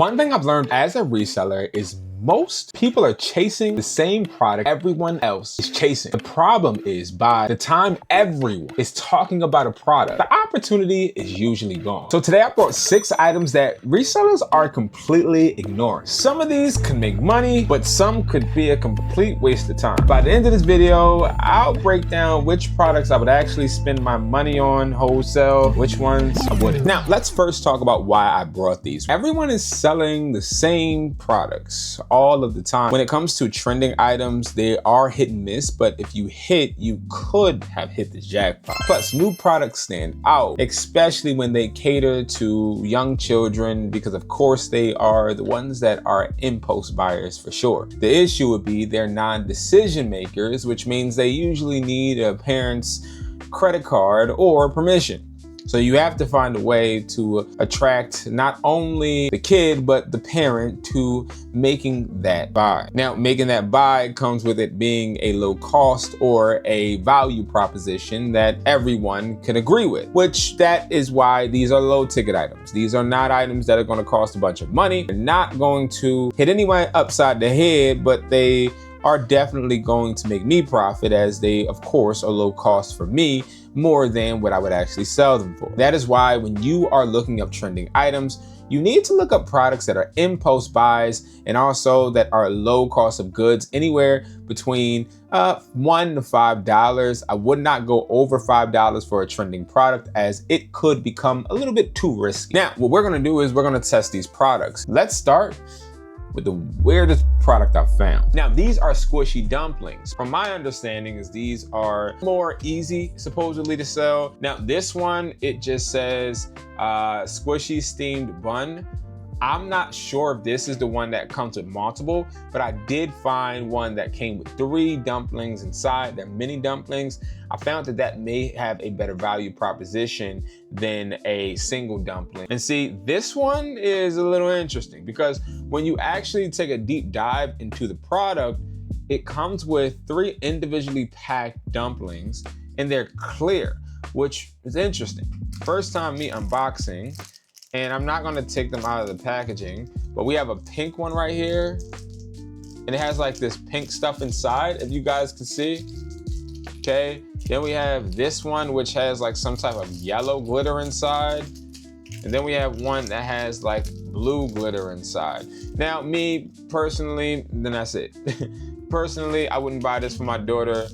One thing I've learned as a reseller is most people are chasing the same product everyone else is chasing. The problem is by the time everyone is talking about a product, the opportunity is usually gone. So today I brought 6 items that resellers are completely ignoring. Some of these can make money, but some could be a complete waste of time. By the end of this video, I'll break down which products I would actually spend my money on wholesale, which ones I wouldn't. Now, let's first talk about why I brought these. Everyone is selling the same products all of the time. When it comes to trending items, they are hit and miss, but if you hit, you could have hit the jackpot. Plus, new products stand out, especially when they cater to young children, because of course they are the ones that are impulse buyers for sure. The issue would be they're non-decision makers, which means they usually need a parent's credit card or permission. So you have to find a way to attract not only the kid, but the parent to making that buy. Now, making that buy comes with it being a low cost or a value proposition that everyone can agree with, which that is why these are low ticket items. These are not items that are going to cost a bunch of money. They're not going to hit anyone upside the head, but they are definitely going to make me profit, as they of course are low cost for me more than what I would actually sell them for. That is why when you are looking up trending items, you need to look up products that are impulse buys and also that are low cost of goods, anywhere between $1 to $5. I would not go over $5 for a trending product, as it could become a little bit too risky. Now, what we're gonna do is we're gonna test these products. Let's start with the weirdest product I've found. Now, these are squishy dumplings. From my understanding is these are more easy supposedly to sell. Now, this one, it just says squishy steamed bun. I'm not sure if this is the one that comes with multiple, but I did find one that came with 3 dumplings inside. They're mini dumplings. I found that that may have a better value proposition than a single dumpling. And see, this one is a little interesting because when you actually take a deep dive into the product, it comes with 3 individually packed dumplings and they're clear, which is interesting. First time me unboxing, and I'm not gonna take them out of the packaging, but we have a pink one right here, and it has like this pink stuff inside, if you guys can see, okay? Then we have this one, which has like some type of yellow glitter inside, and then we have one that has like blue glitter inside. Now, me personally, then that's it. Personally, I wouldn't buy this for my daughter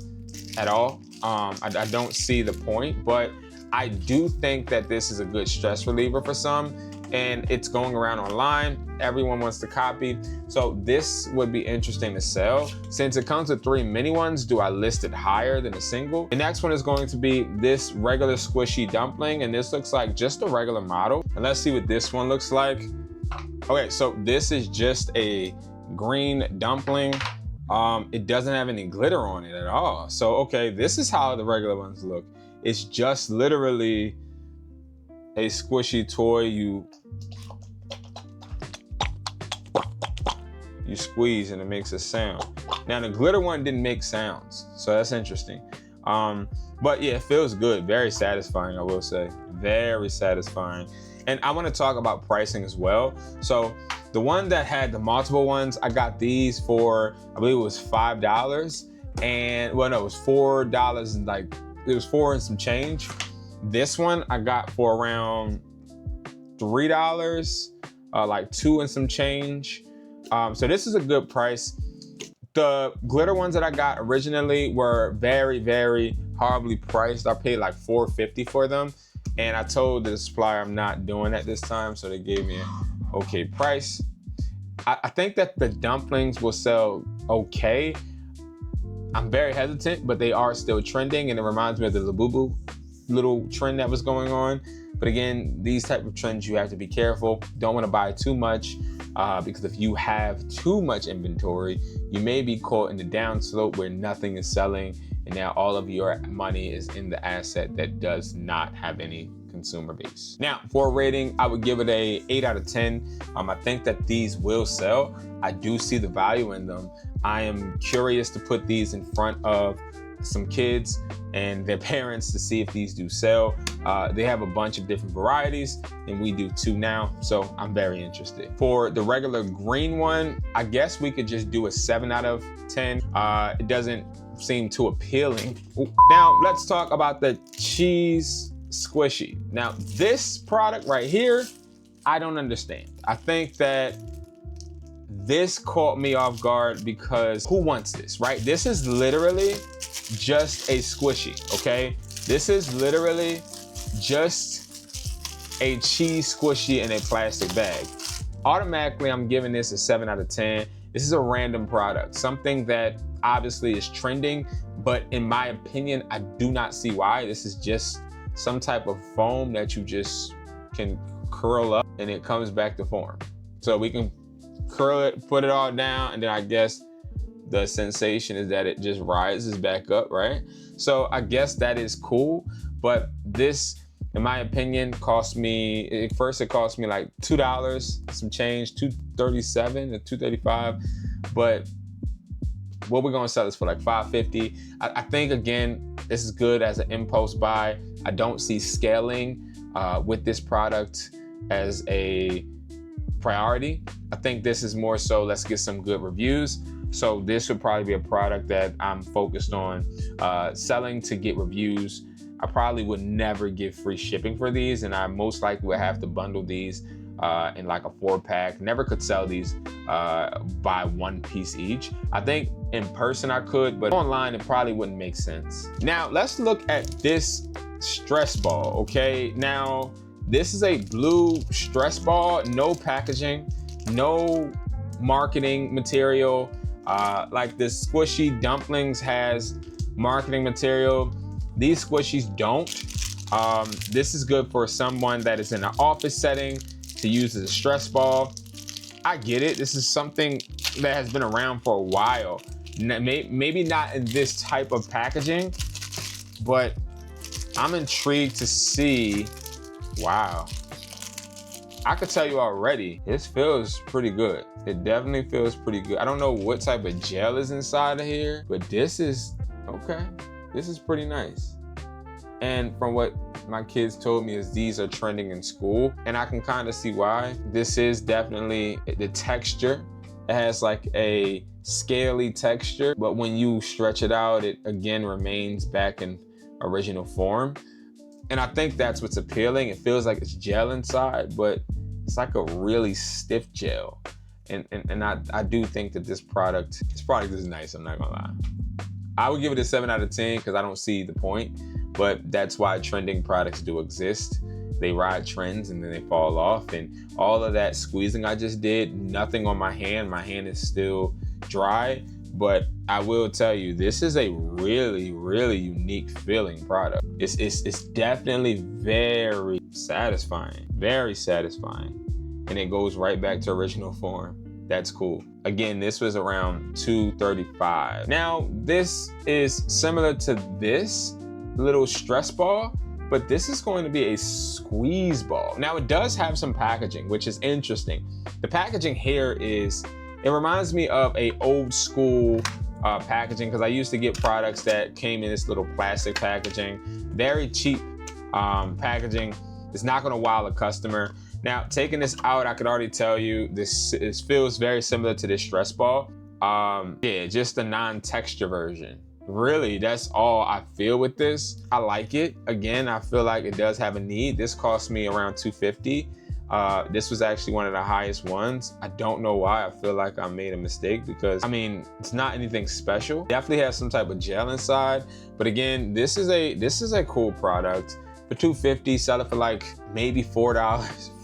at all. I don't see the point, but I do think that this is a good stress reliever for some, and it's going around online. Everyone wants to copy. So this would be interesting to sell. Since it comes with 3 mini ones, do I list it higher than a single? The next one is going to be this regular squishy dumpling, and this looks like just a regular model. And let's see what this one looks like. Okay, so this is just a green dumpling. It doesn't have any glitter on it at all. So, okay, this is how the regular ones look. It's just literally a squishy toy. You squeeze and it makes a sound. Now, the glitter one didn't make sounds, so that's interesting. But yeah, it feels good. Very satisfying, I will say. Very satisfying. And I want to talk about pricing as well. So the one that had the multiple ones, I got these for, I believe it was $5. And, well, no, it was $4 and like, it was 4 and some change. This one I got for around $3, like 2 and some change. So this is a good price. The glitter ones that I got originally were very, very horribly priced. I paid like $4.50 for them. And I told the supplier I'm not doing that this time, so they gave me an okay price. I think that the dumplings will sell okay. I'm very hesitant, but they are still trending, and it reminds me of the Labubu little trend that was going on. But again, these type of trends, you have to be careful. Don't want to buy too much because if you have too much inventory, you may be caught in the downslope where nothing is selling, and now all of your money is in the asset that does not have any consumer base. Now, for a rating, I would give it a 8 out of 10. I think that these will sell. I do see the value in them. I am curious to put these in front of some kids and their parents to see if these do sell. They have a bunch of different varieties and we do 2 now, so I'm very interested. For the regular green one, I guess we could just do a 7 out of 10. It doesn't seem too appealing. Ooh. Now let's talk about the cheese squishy. Now this product right here, I don't understand. I think that this caught me off guard because who wants this, right? This is literally just a squishy, okay? This is literally just a cheese squishy in a plastic bag. Automatically, I'm giving this a 7 out of 10. This is a random product, something that obviously is trending, but in my opinion, I do not see why. This is just some type of foam that you just can curl up and it comes back to form. So we can curl it, put it all down, and then I guess the sensation is that it just rises back up, right? So I guess that is cool, but this, in my opinion, cost me, at first it cost me like $2, some change, $2.37 or $2.35, but what we're gonna sell this for like $5.50. I think, again, this is good as an impulse buy. I don't see scaling with this product as a priority. I think this is more so, let's get some good reviews. So this would probably be a product that I'm focused on selling to get reviews. I probably would never give free shipping for these, and I most likely would have to bundle these in like a 4-pack. Never could sell these by 1 piece each. I think in person I could, but online it probably wouldn't make sense. Now let's look at this stress ball, okay? Now this is a blue stress ball, no packaging, no marketing material. Like this squishy dumplings has marketing material. These squishies don't. This is good for someone that is in an office setting to use as a stress ball. I get it. This is something that has been around for a while. Maybe not in this type of packaging, but I'm intrigued to see. Wow. I could tell you already, this feels pretty good. It definitely feels pretty good. I don't know what type of gel is inside of here, but this is, okay. This is pretty nice. And from what my kids told me is these are trending in school, and I can kind of see why. This is definitely the texture. It has like a scaly texture, but when you stretch it out, it again remains back in original form. And I think that's what's appealing. It feels like it's gel inside, but it's like a really stiff gel. And I do think that this product is nice, I'm not gonna lie. I would give it a 7 out of 10 because I don't see the point, but that's why trending products do exist. They ride trends and then they fall off, and all of that squeezing I just did, nothing on my hand. My hand is still dry, but I will tell you, this is a really, really unique feeling product. It's definitely very satisfying, and it goes right back to original form. That's cool. Again, this was around $2.35. Now, this is similar to this little stress ball, but this is going to be a squeeze ball. Now, it does have some packaging, which is interesting. The packaging here it reminds me of a old school packaging, because I used to get products that came in this little plastic packaging. Very cheap packaging. It's not gonna wow a customer. Now, taking this out, I could already tell you this feels very similar to this stress ball. Yeah, just a non-texture version. Really, that's all I feel with this. I like it. Again, I feel like it does have a need. This cost me around $2.50. This was actually one of the highest ones. I don't know why. I feel like I made a mistake because, I mean, it's not anything special. Definitely has some type of gel inside, but again, this is a cool product. For $2.50, sell it for like maybe $4,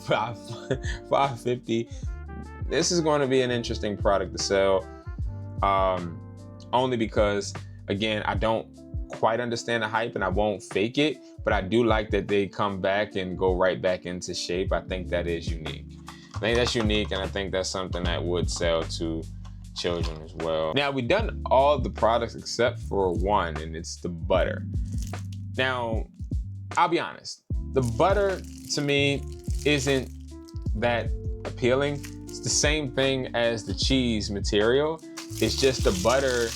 $5.50. This is going to be an interesting product to sell, only because, again, I don't quite understand the hype and I won't fake it, but I do like that they come back and go right back into shape. I think that is unique. I think that's unique, and I think that's something that would sell to children as well. Now, we've done all the products except for one, and it's the butter. Now, I'll be honest, the butter to me isn't that appealing. It's the same thing as the cheese material. It's just the butter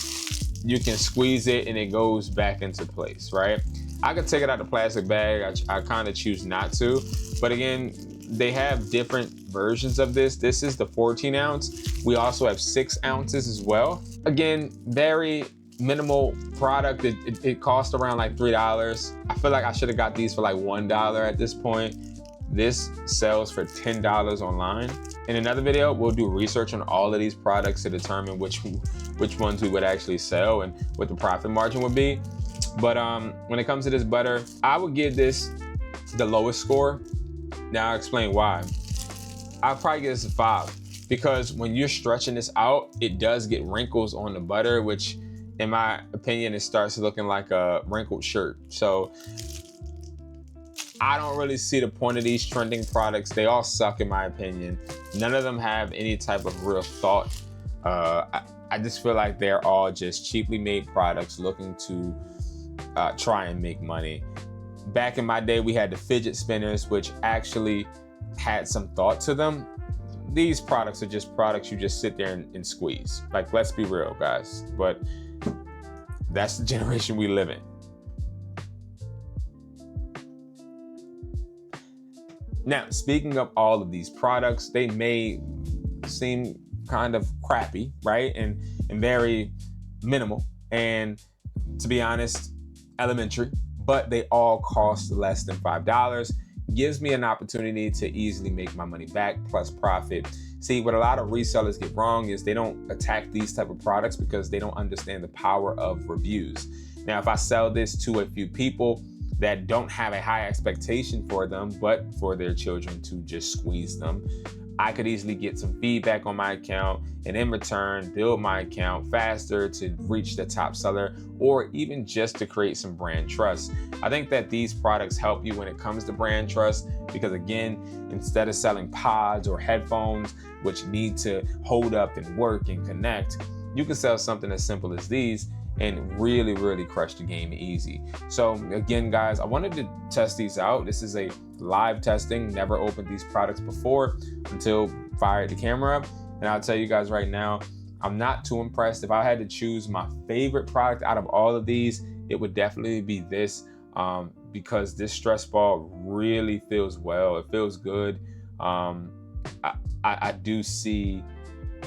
you can squeeze it and it goes back into place, right? I could take it out the plastic bag. I kind of choose not to, but again, they have different versions of this. This is the 14 ounce. We also have 6 ounces as well. Again, very minimal product. It cost around like $3. I feel like I should have got these for like $1 at this point. This sells for $10 online. In another video, we'll do research on all of these products to determine which ones we would actually sell and what the profit margin would be. But when it comes to this butter, I would give this the lowest score. Now I'll explain why. I'll probably give this a 5 because when you're stretching this out, it does get wrinkles on the butter, which in my opinion, it starts looking like a wrinkled shirt. So I don't really see the point of these trending products. They all suck in my opinion. None of them have any type of real thought. I just feel like they're all just cheaply made products looking to try and make money. Back in my day, we had the fidget spinners, which actually had some thought to them. These products are just products you just sit there and squeeze. Like, let's be real, guys. But that's the generation we live in. Now, speaking of all of these products, they may seem kind of crappy, right? And very minimal. And to be honest, elementary, but they all cost less than $5. Gives me an opportunity to easily make my money back plus profit. See, what a lot of resellers get wrong is they don't attack these type of products because they don't understand the power of reviews. Now, if I sell this to a few people that don't have a high expectation for them, but for their children to just squeeze them, I could easily get some feedback on my account and in return build my account faster to reach the top seller or even just to create some brand trust. I think that these products help you when it comes to brand trust because again, instead of selling pods or headphones, which need to hold up and work and connect, you can sell something as simple as these and really crush the game easy. So again, guys, I wanted to test these out. This is a live testing, never opened these products before until fired the camera up. And I'll tell you guys right now, I'm not too impressed. If I had to choose my favorite product out of all of these, it would definitely be this because this stress ball really feels well. It feels good. I do see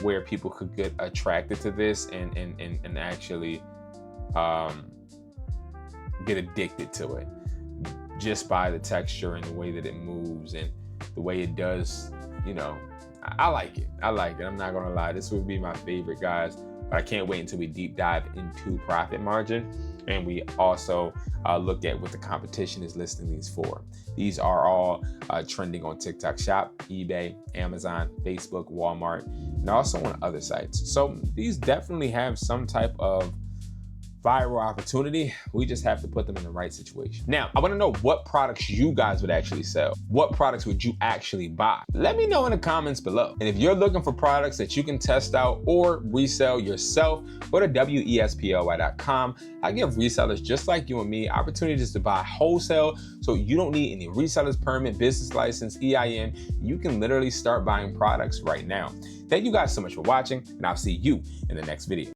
where people could get attracted to this and actually get addicted to it just by the texture and the way that it moves and the way it does, you know. I like it. I'm not gonna lie. This would be my favorite, guys. But I can't wait until we deep dive into profit margin. And we also look at what the competition is listing these for. These are all trending on TikTok Shop, eBay, Amazon, Facebook, Walmart, and also on other sites. So these definitely have some type of viral opportunity. We just have to put them in the right situation. Now, I want to know what products you guys would actually sell. What products would you actually buy? Let me know in the comments below. And if you're looking for products that you can test out or resell yourself, go to wesply.com. I give resellers just like you and me opportunities to buy wholesale, so you don't need any reseller's permit, business license, EIN. You can literally start buying products right now. Thank you guys so much for watching, and I'll see you in the next video.